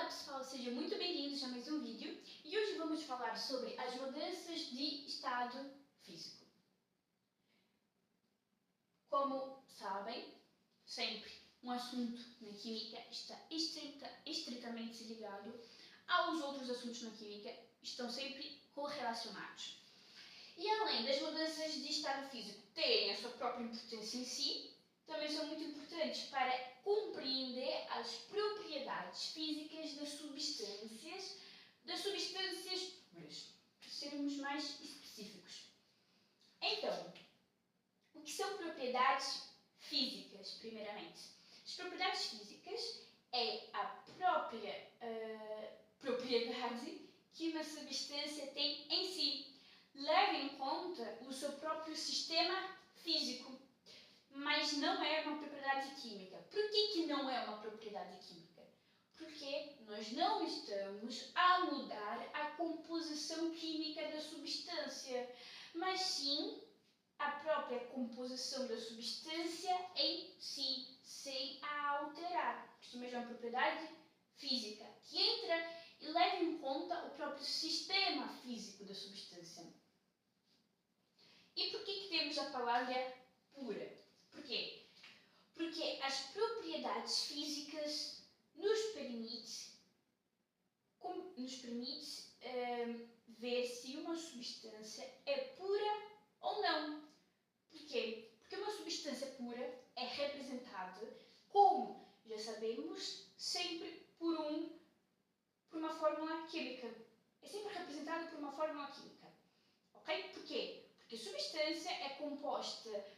pessoal, sejam muito bem-vindos a mais um vídeo e hoje vamos falar sobre as mudanças de estado físico. Como sabem, sempre um assunto na química está estritamente ligado aos outros assuntos na química, estão sempre correlacionados. E além das mudanças de estado físico terem a sua própria importância em si, também são muito importantes para compreender as propriedades físicas das substâncias puras, para sermos mais específicos. Então, o que são propriedades físicas, primeiramente? As propriedades físicas é a própria propriedade que uma substância tem em si. Leve em conta o seu próprio sistema físico. Mas não é uma propriedade química. Por que não é uma propriedade química? Porque nós não estamos a mudar a composição química da substância, mas sim a própria composição da substância em si, sem a alterar. Isso mesmo é uma propriedade física que entra e leva em conta o próprio sistema físico da substância. E por que temos a palavra pura? Por quê? Porque as propriedades físicas nos permite ver se uma substância é pura ou não. Por quê? Porque uma substância pura é representada, como já sabemos, sempre por uma fórmula química. É sempre representada por uma fórmula química. Ok? Por quê? Porque a substância é composta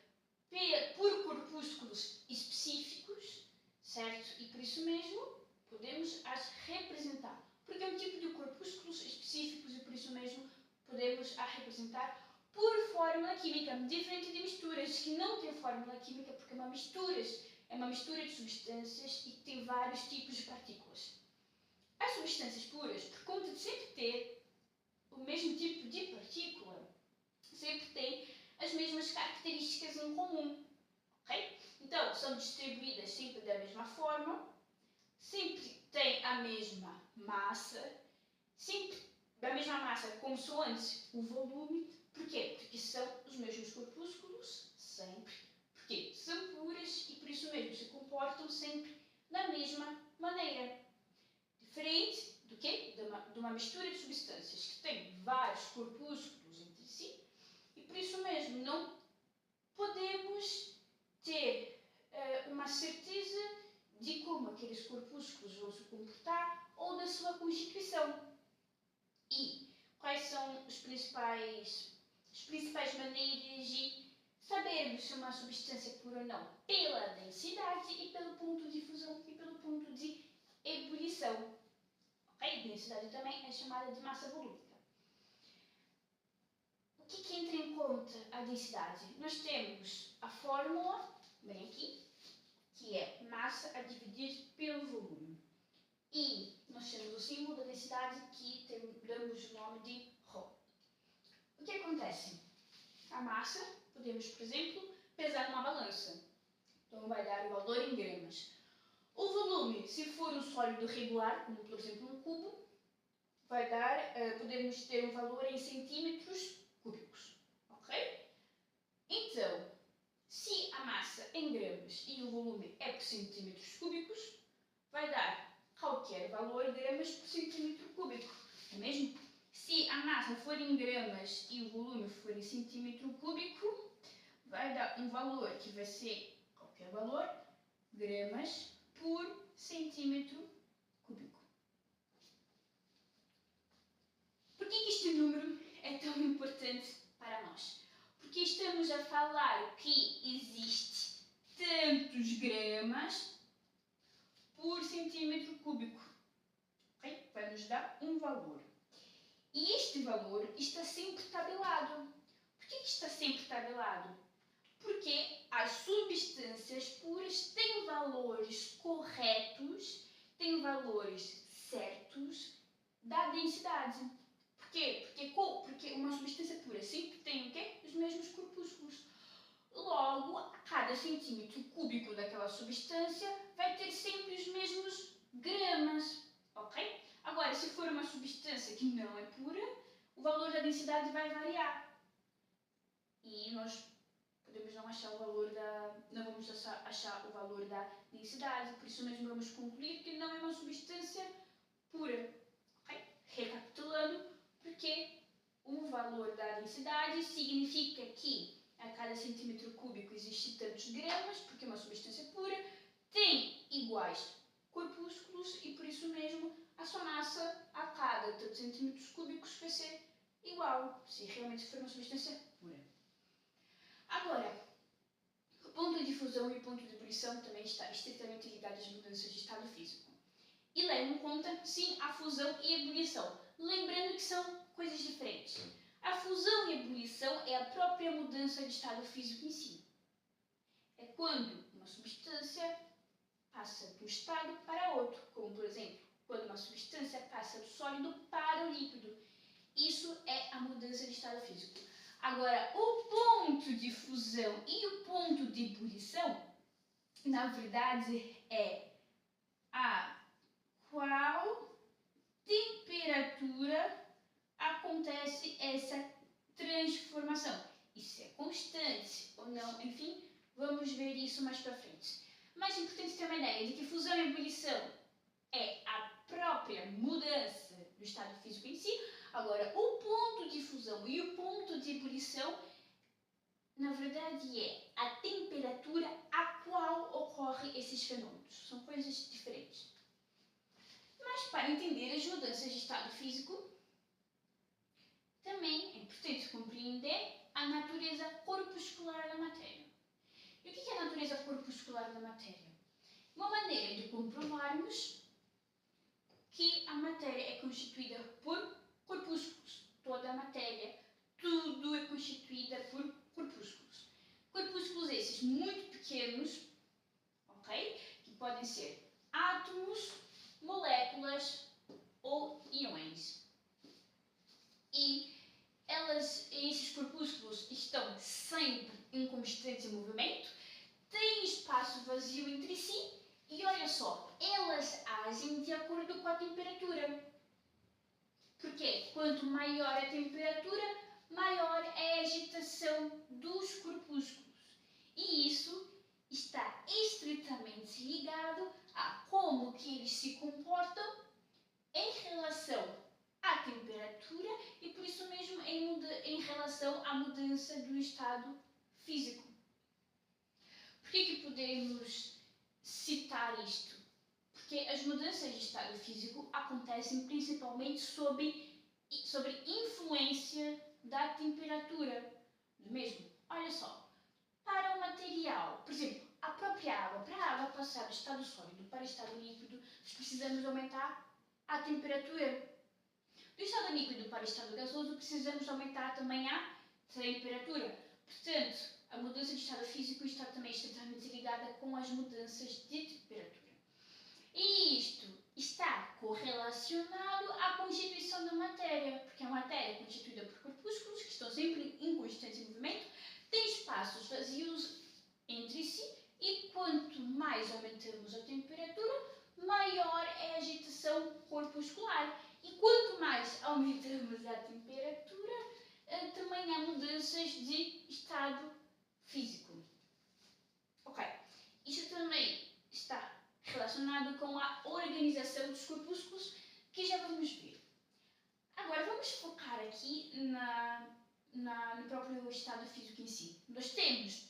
por corpúsculos específicos, certo? E por isso mesmo podemos as representar. Porque é um tipo de corpúsculos específicos e por isso mesmo podemos as representar por fórmula química, diferente de misturas que não têm fórmula química porque é uma mistura de substâncias e tem vários tipos de partículas. As substâncias puras, por conta de sempre ter o mesmo tipo de partícula, sempre têm as mesmas características em comum, ok? Então, são distribuídas sempre da mesma forma, sempre têm a mesma massa, sempre da mesma massa consoante o volume. Porquê? Porque são os mesmos corpúsculos, sempre. Porque são puras e por isso mesmo se comportam sempre da mesma maneira. Diferente do quê? De uma mistura de substâncias que tem vários corpúsculos entre si. E por isso mesmo não podemos ter uma certeza de como aqueles corpúsculos vão se comportar ou da sua constituição. E quais são as principais maneiras de sabermos se uma substância é pura ou não? Pela densidade e pelo ponto de fusão e pelo ponto de ebulição. Ok? Densidade também é chamada de massa volúmica. O que entra em conta a densidade? Nós temos a fórmula, bem aqui, que é massa a dividir pelo volume. E nós temos o símbolo da densidade que damos o nome de ρ. O que acontece? A massa, podemos, por exemplo, pesar numa balança. Então vai dar o valor em gramas. O volume, se for um sólido regular, como por exemplo um cubo, vai dar, podemos ter um valor em centímetros cúbicos, ok? Então, se a massa em gramas e o volume é por centímetros cúbicos, vai dar qualquer valor gramas por centímetro cúbico, não é mesmo? Se a massa for em gramas e o volume for em centímetro cúbico, vai dar um valor que vai ser qualquer valor, gramas por centímetro cúbico. Por que este número é tão importante para nós? Porque estamos a falar que existe tantos gramas por centímetro cúbico. Okay? Vai nos dar um valor. E este valor está sempre tabelado. Por que está sempre tabelado? Porque as substâncias puras têm valores corretos, têm valores certos da densidade. Por quê? Porque uma substância pura sempre tem o quê? Os mesmos corpúsculos. Logo, cada centímetro cúbico daquela substância vai ter sempre os mesmos gramas, ok? que não é pura, o valor da densidade vai variar. E nós podemos não achar o valor não vamos achar o valor da densidade, por isso mesmo vamos concluir que não é uma substância pura. Okay? Recapitulando, porque o valor da densidade significa que a cada centímetro cúbico existe tantos gramas, porque é uma substância pura, tem iguais corpúsculos e por isso mesmo a sua massa a cada tantos centímetros cúbicos vai ser igual, se realmente for uma substância pura. Agora, o ponto de fusão e o ponto de ebulição também está estritamente ligado às mudanças de estado físico. E levam em conta, sim, a fusão e a ebulição, lembrando que são coisas diferentes. A fusão e a ebulição é a própria mudança de estado físico em si. É quando uma substância passa de um estado para outro, como por exemplo, quando uma substância passa do sólido para o líquido. Isso é a mudança de estado físico. Agora, o ponto de fusão e o ponto de ebulição, na verdade, é a qual temperatura acontece essa transformação. E se é constante ou não, enfim, vamos ver isso mais para frente. Mais importante ter uma ideia de que fusão e ebulição é a própria mudança do estado físico em si. Agora, o ponto de fusão e o ponto de ebulição, na verdade, é a temperatura a qual ocorrem esses fenômenos. São coisas diferentes. Mas, para entender as mudanças de estado físico, também é importante compreender a natureza corpuscular da matéria. E o que é a natureza corpuscular da matéria? Uma maneira de comprovarmos que a matéria é constituída por corpúsculos. Toda a matéria, tudo é constituída por corpúsculos. Corpúsculos esses muito pequenos, ok? Que podem ser átomos, moléculas ou íons. E esses corpúsculos estão sempre em constante movimento, têm espaço vazio entre si e olha só, elas agem de acordo com a temperatura. Porque quanto maior a temperatura, maior é a agitação dos corpúsculos. E isso está estritamente ligado a como que eles se comportam em relação à temperatura e por isso mesmo em relação à mudança do estado físico. Por que podemos citar isto? Porque as mudanças de estado físico acontecem principalmente sob influência da temperatura. Mesmo, olha só, para o material, por exemplo, a própria água, para a água passar do estado sólido para o estado líquido, nós precisamos aumentar a temperatura. Do estado líquido para o estado gasoso, precisamos aumentar também a temperatura. Portanto, a mudança de estado físico está também estritamente ligada com as mudanças de temperatura. E isto está correlacionado à constituição da matéria, porque a matéria é constituída por corpúsculos que estão sempre em constante movimento, tem espaços vazios entre si e quanto mais aumentamos a temperatura, maior é a agitação corpuscular. E quanto mais aumentamos a temperatura, também há mudanças de estado físico. Ok, isto também está relacionado com a organização dos corpúsculos, que já vamos ver. Agora vamos focar aqui no próprio estado físico em si. Nós temos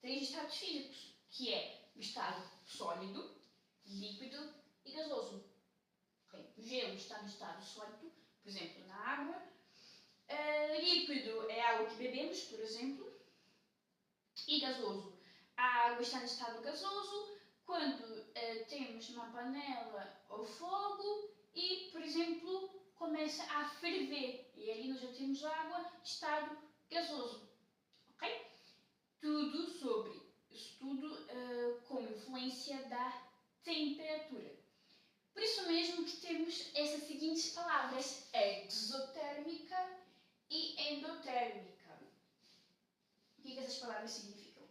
3 estados físicos, que é o estado sólido, líquido e gasoso. Okay. O gelo está no estado sólido, por exemplo, na água. Líquido é a água que bebemos, por exemplo. E gasoso. A água está no estado gasoso quando temos uma panela ou fogo e, por exemplo, começa a ferver. E ali nós já temos água de estado gasoso. Ok? Tudo com influência da temperatura. Por isso mesmo que temos essas seguintes palavras, exotérmica e endotérmica. O que essas palavras significam?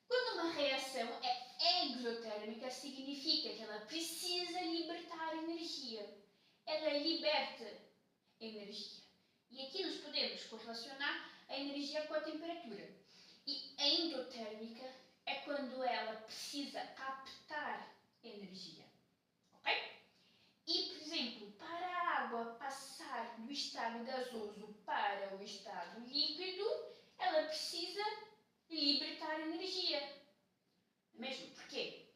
Quando uma reação é exotérmica, significa que ela precisa libertar energia. Ela liberta energia. E aqui nós podemos correlacionar a energia com a temperatura. E a endotérmica é quando ela precisa captar energia. Ok? E, por exemplo, para a água passar do estado gasoso para o estado líquido, ela precisa libertar energia. Mesmo porque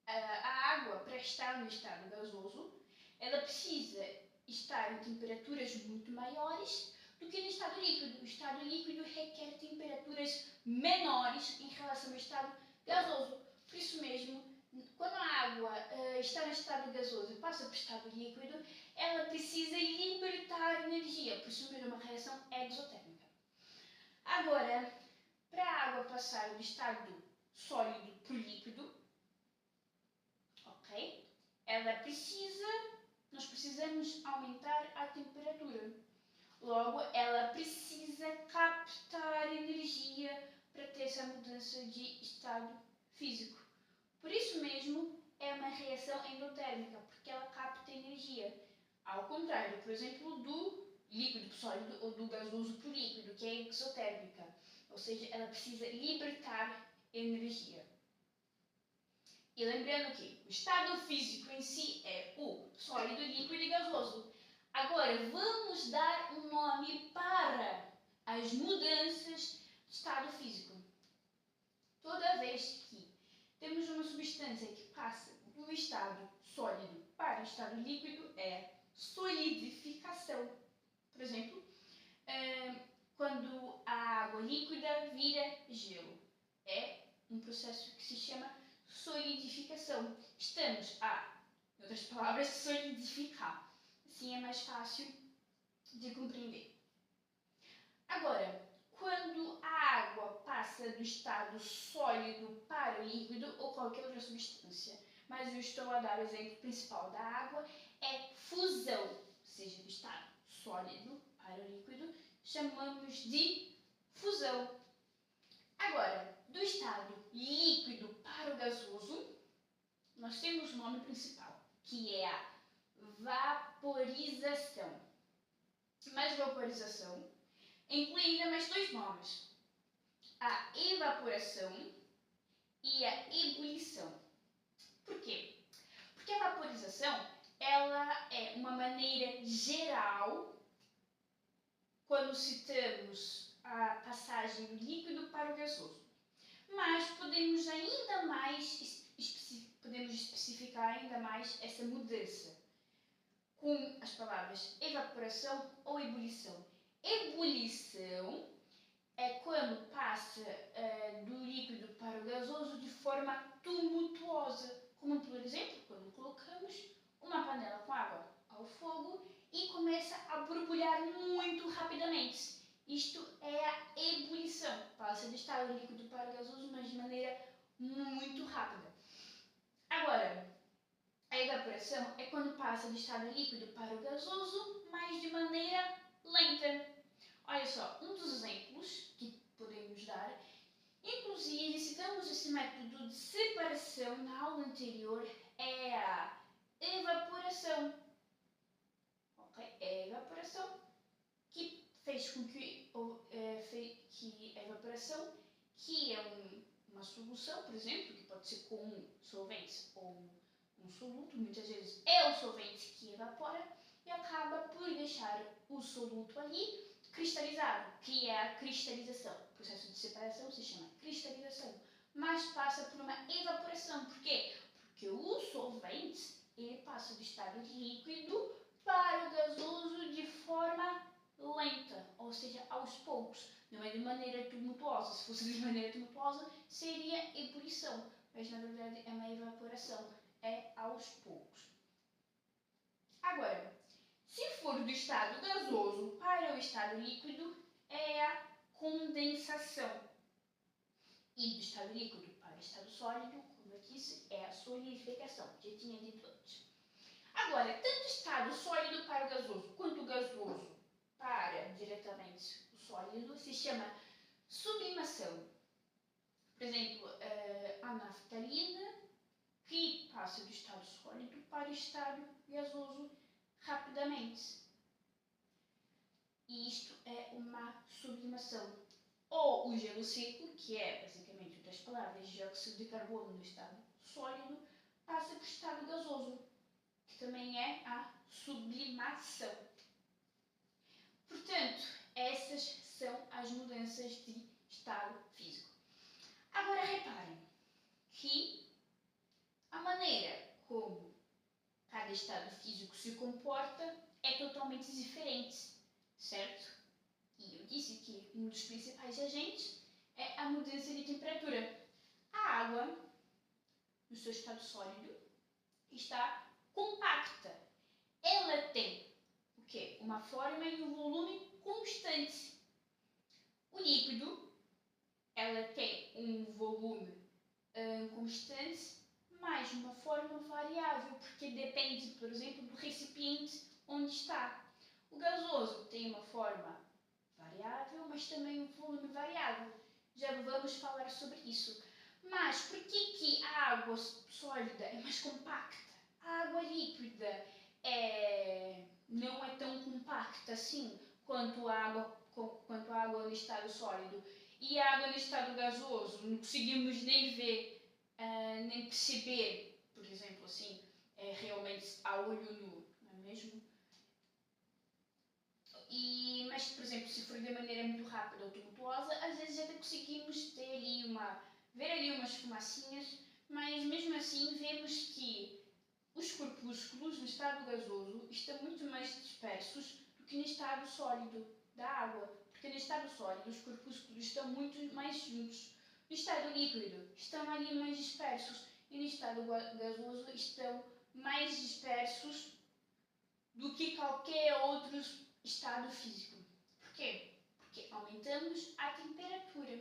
a água, para estar no estado gasoso, ela precisa estar em temperaturas muito maiores do que no estado líquido. O estado líquido requer temperaturas menores em relação ao estado gasoso. Por isso mesmo, quando a água está no estado gasoso e passa para o estado líquido, ela precisa libertar energia. Por isso mesmo, é uma reação exotérmica. Agora, para a água passar do estado sólido para o líquido, ok? Nós precisamos aumentar a temperatura. Logo, ela precisa captar energia para ter essa mudança de estado físico. Por isso mesmo, é uma reação endotérmica, porque ela capta energia. Ao contrário, por exemplo, do líquido para o sólido ou do gasoso para o líquido, que é exotérmica. Ou seja, ela precisa libertar energia. E lembrando que o estado físico em si é o sólido, líquido e gasoso. Agora, vamos dar um nome para as mudanças de estado físico. Toda vez que temos uma substância que passa do estado sólido para o estado líquido, é solidificação. Por exemplo, quando a água líquida vira gelo. É um processo que se chama solidificação. Estamos em outras palavras, solidificar. Assim é mais fácil de compreender. Agora, quando a água passa do estado sólido para o líquido ou qualquer outra substância, mas eu estou a dar o exemplo principal da água, é fusão, ou seja, do estado sólido para o líquido, chamamos de fusão. Agora, do estado líquido para o gasoso, nós temos o nome principal, que é a vaporização. Mas vaporização inclui ainda mais dois nomes: a evaporação e a ebulição. Por quê? Porque a vaporização ela é uma maneira geral, quando citamos a passagem do líquido para o gasoso. Mas podemos especificar ainda mais essa mudança com as palavras evaporação ou ebulição. Ebulição é quando passa do líquido para o gasoso de forma tumultuosa, como por exemplo, quando colocamos uma panela com água ao fogo e começa a borbulhar muito rapidamente. Isto é a ebulição. Passa do estado líquido para o gasoso, mas de maneira muito rápida. Agora, a evaporação é quando passa do estado líquido para o gasoso, mas de maneira lenta. Olha só, um dos exemplos que podemos dar, inclusive citamos esse método de separação na aula anterior, é a evaporação. Ok? É a evaporação que fez com que a evaporação, que é uma solução, por exemplo, que pode ser com um solvente ou um soluto, muitas vezes é o solvente que evapora e acaba por deixar o soluto ali cristalizado, que é a cristalização. O processo de separação se chama cristalização, mas passa por uma evaporação. Por quê? Porque o solvente ele passa do estado líquido para o gasoso de forma lenta, ou seja, aos poucos, não é de maneira tumultuosa. Se fosse de maneira tumultuosa, seria ebulição, mas na verdade é uma evaporação, é aos poucos. Agora, se for do estado gasoso para o estado líquido, é a condensação. E do estado líquido para o estado sólido, como eu disse, é a solidificação, já tinha dito antes. Agora, tanto o estado sólido para o gasoso, quanto o gasoso para diretamente o sólido, se chama sublimação. Por exemplo, a naftalina, que passa do estado sólido para o estado gasoso rapidamente. e isto é uma sublimação. Ou o gelo seco, que é basicamente outras palavras, dióxido de carbono no estado sólido, passa para o estado gasoso, que também é a sublimação. Portanto, essas são as mudanças de estado físico. Agora reparem que a maneira como cada estado físico se comporta é totalmente diferente, certo? E eu disse que um dos principais agentes é a mudança de temperatura. A água, no seu estado sólido, está compacta. Ela tem o quê? Uma forma e um volume constante. O líquido, ela tem um volume constante, mas uma forma variável, porque depende, por exemplo, do recipiente onde está. O gasoso tem uma forma variável, mas também um volume variável. Já vamos falar sobre isso. Mas por que a água sólida é mais compacta? A água líquida não é tão compacta assim quanto a água no estado sólido. E a água no estado gasoso não conseguimos nem ver, nem perceber, por exemplo, assim, realmente a olho nu, não é mesmo? Mas, por exemplo, se for de maneira muito rápida ou tumultuosa, às vezes até conseguimos ver ali umas fumacinhas, mas mesmo assim vemos que os corpúsculos no estado gasoso estão muito mais dispersos do que no estado sólido da água, porque no estado sólido os corpúsculos estão muito mais juntos. No estado líquido estão ali mais dispersos e no estado gasoso estão mais dispersos do que qualquer outro estado físico. Por quê? Porque aumentamos a temperatura.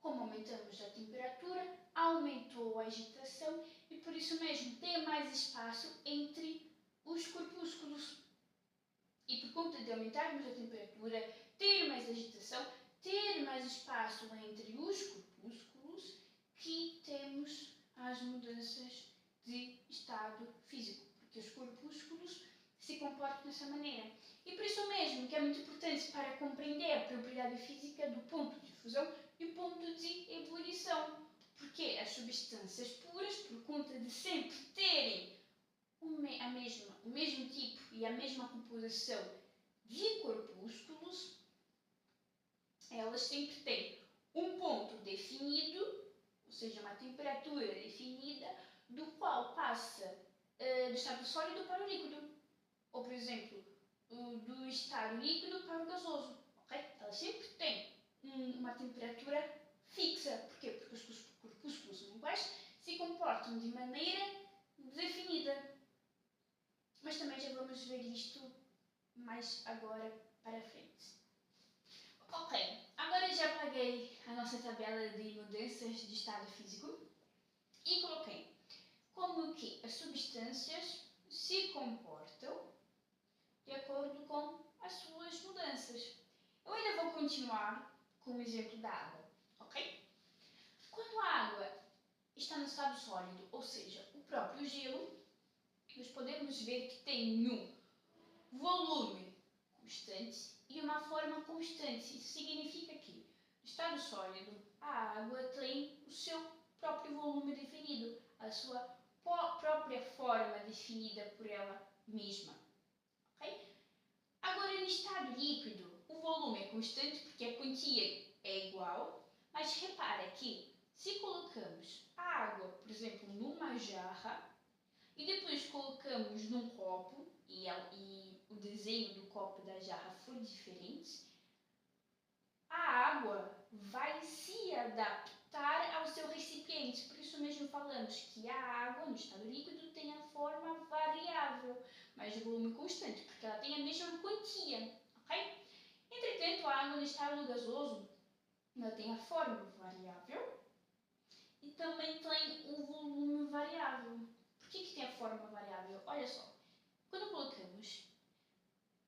Como aumentamos a temperatura, aumentou a agitação e por isso mesmo tem mais espaço entre os corpúsculos. E por conta de aumentarmos a temperatura, ter mais agitação, ter mais espaço entre os corpúsculos, que temos as mudanças de estado físico. Porque os corpúsculos se comportam dessa maneira. E por isso mesmo que é muito importante para compreender a propriedade física do ponto de fusão e o ponto de ebulição. Porque as substâncias puras, por conta de sempre terem o mesmo tipo e a mesma composição de corpúsculos, elas sempre têm um ponto definido, ou seja, uma temperatura definida, do qual passa do estado sólido para o líquido. Ou, por exemplo, do estado líquido para o gasoso. Okay? Elas sempre têm uma temperatura fixa. Porquê? Porque os corpúsculos moleculares se comportam de maneira definida. Mas também já vamos ver isto mais agora para frente. Ok, agora já apaguei a nossa tabela de mudanças de estado físico e coloquei como que as substâncias se comportam de acordo com as suas mudanças. Eu ainda vou continuar com o exemplo da água, ok? Quando a água está no estado sólido, ou seja, o próprio gelo, nós podemos ver que tem um volume constante e uma forma constante. Isso significa que, no estado sólido, a água tem o seu próprio volume definido, a sua própria forma definida por ela mesma. Okay? Agora, no estado líquido, o volume é constante porque a quantia é igual, mas repara que se colocamos a água, por exemplo, numa jarra e depois colocamos num copo e o desenho do copo da jarra for diferente, a água vai se adaptar ao seu recipiente. Por isso mesmo falamos que a água, no estado líquido, tem a forma variável, mas de volume constante, porque ela tem a mesma quantia, ok? Entretanto, a água no estado gasoso, ela tem a forma variável e também tem um volume variável. Por que tem a forma variável? Olha só, quando colocamos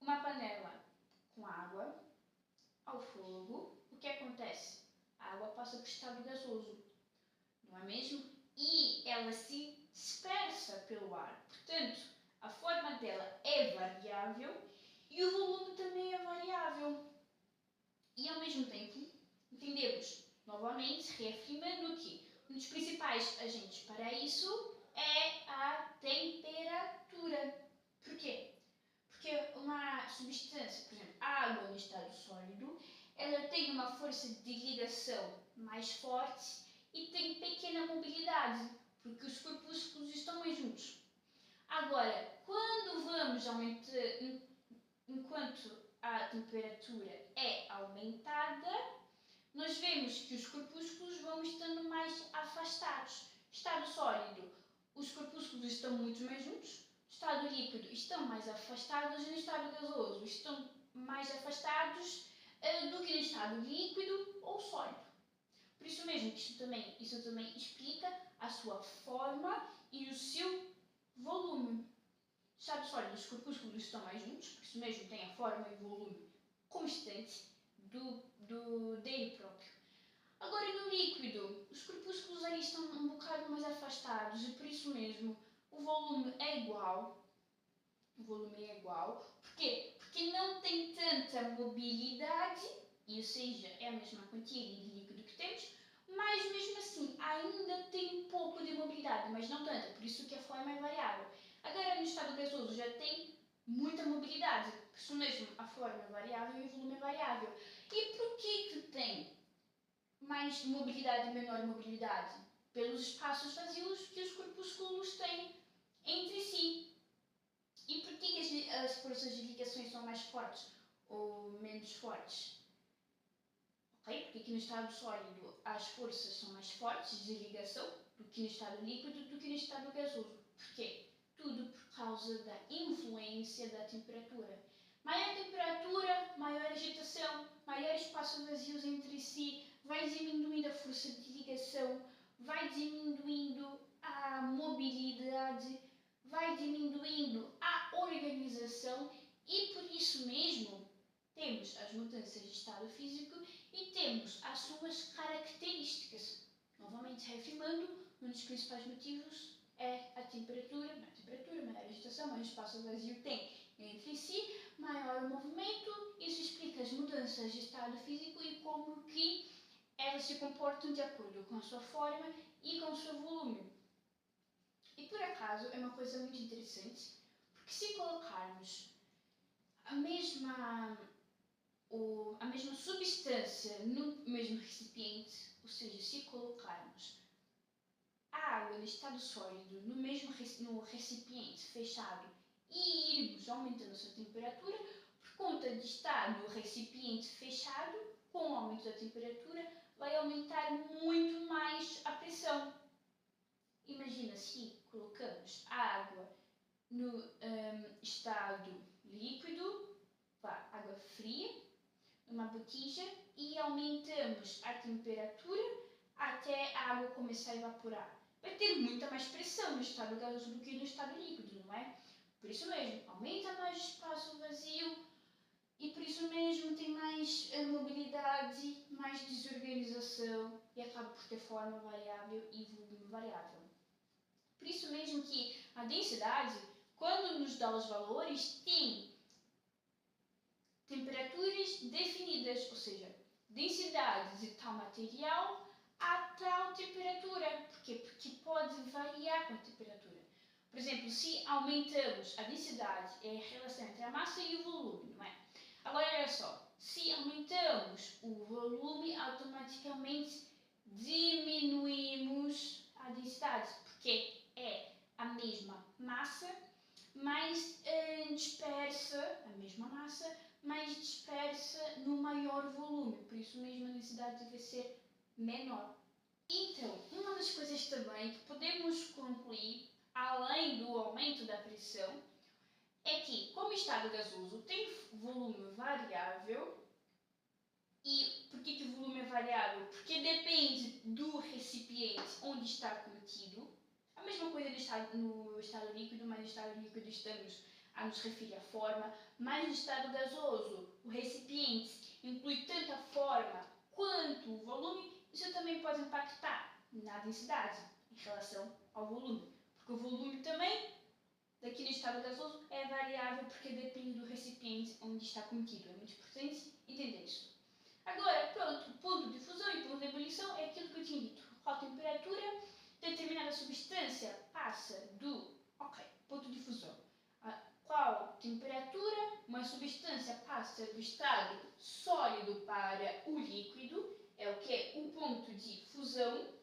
uma panela com água ao fogo, o que acontece? A água passa para o estado gasoso, não é mesmo? E ela se dispersa pelo ar. Portanto, a forma dela é variável e e o volume também é variável. E ao mesmo tempo, entendemos, novamente, reafirmando que um dos principais agentes para isso é a temperatura. Porquê? Porque uma substância, por exemplo, a água no estado sólido, ela tem uma força de ligação mais forte e tem pequena mobilidade, porque os corpúsculos estão mais juntos. Agora, quando vamos aumentar, enquanto a temperatura é aumentada, nós vemos que os corpúsculos vão estando mais afastados. Estado sólido, os corpúsculos estão muito mais juntos. Estado líquido, estão mais afastados. E no estado gasoso, estão mais afastados do que no estado líquido ou sólido. Por isso mesmo, isso também explica a sua forma e o seu volume. Estado sólido, os corpúsculos estão mais juntos, por isso mesmo tem a forma e o volume constante dele próprio. Agora no líquido, os corpúsculos ali estão um bocado mais afastados e por isso mesmo o volume é igual. Porquê? Porque não tem tanta mobilidade, ou seja, é a mesma quantia de líquido que temos, mas mesmo assim ainda tem um pouco de mobilidade, mas não tanta, por isso que a forma é variável. Agora no estado gasoso já tem muita mobilidade, por isso mesmo a forma é variável e o volume é variável. E por que tem mais mobilidade e menor mobilidade? Pelos espaços vazios que os corpúsculos têm entre si. E por que as forças de ligações são mais fortes ou menos fortes? Okay? Porque aqui no estado sólido as forças são mais fortes de ligação do que no estado líquido, do que no estado gasoso. Porquê? Tudo por causa da influência da temperatura. Maior temperatura, maior agitação, maior espaço vazios entre si, vai diminuindo a força de ligação, vai diminuindo a mobilidade, vai diminuindo a organização e por isso mesmo temos as mudanças de estado físico e temos as suas características. Novamente reafirmando, um dos principais motivos é a temperatura, maior agitação, maior espaço vazio tem entre si, maior movimento. Isso explica as mudanças de estado físico e como que elas se comportam de acordo com a sua forma e com o seu volume. E por acaso é uma coisa muito interessante, porque se colocarmos a mesma substância no mesmo recipiente, ou seja, se colocarmos a água no estado sólido no recipiente fechado e irmos aumentando a sua temperatura, por conta de estar no recipiente fechado, com o aumento da temperatura, vai aumentar muito mais a pressão. Imagina se colocamos a água no estado líquido, água fria, numa botija e aumentamos a temperatura até a água começar a evaporar. Vai ter muita mais pressão no estado gasoso do que no estado líquido, não é? Por isso mesmo, aumenta mais o espaço vazio e por isso mesmo tem mais mobilidade, mais desorganização e acaba por ter forma variável e volume variável. Por isso mesmo que a densidade, quando nos dá os valores, tem temperaturas definidas, ou seja, densidade de tal material a tal temperatura. Porquê? Porque pode variar com a temperatura. Por exemplo, se aumentamos a densidade, é a relação entre a massa e o volume, não é? Agora, olha só, se aumentamos o volume, automaticamente diminuímos a densidade, porque é a mesma massa, mais dispersa, a mesma massa, mais dispersa no maior volume, por isso mesmo a densidade deve ser menor. Então, uma das coisas também que podemos concluir, além do aumento da pressão, é que, como estado gasoso tem volume variável, e por que o volume é variável? Porque depende do recipiente onde está contido. A mesma coisa no estado líquido, mas no estado líquido estamos a nos referir à forma, mas no estado gasoso, o recipiente inclui tanto a forma quanto o volume, isso também pode impactar na densidade em relação ao volume, porque o volume também, daqui no estado gasoso, é variável. variável porque depende do recipiente onde está contido. É muito importante entender isso. Agora, pronto, ponto de fusão e ponto de ebulição é aquilo que eu tinha dito. Qual temperatura determinada substância passa do... ponto de fusão. Qual temperatura uma substância passa do estado sólido para o líquido, é o que é o ponto de fusão.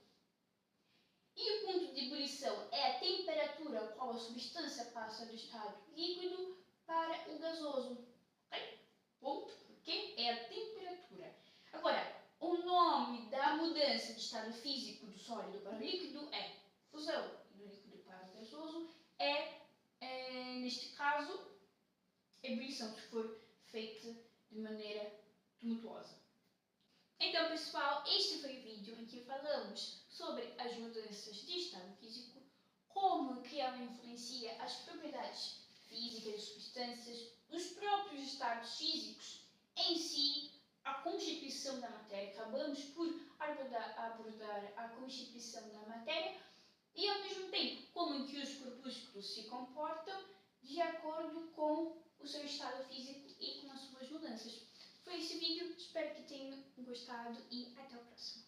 E o ponto de ebulição é a temperatura a qual a substância passa do estado líquido para o gasoso. Ok? Ponto, porque é a temperatura. Agora, o nome da mudança de estado físico do sólido para o líquido é fusão. E do líquido para o gasoso neste caso, ebulição, se for feita de maneira tumultuosa. Então, pessoal, este foi o vídeo em que falamos sobre as mudanças de estado físico, como que ela influencia as propriedades físicas das substâncias, os próprios estados físicos em si, a constituição da matéria. Acabamos por abordar a constituição da matéria e, ao mesmo tempo, como que os corpúsculos se comportam de acordo com o seu estado físico e com as suas mudanças. Foi esse vídeo, espero que tenham gostado e até o próximo.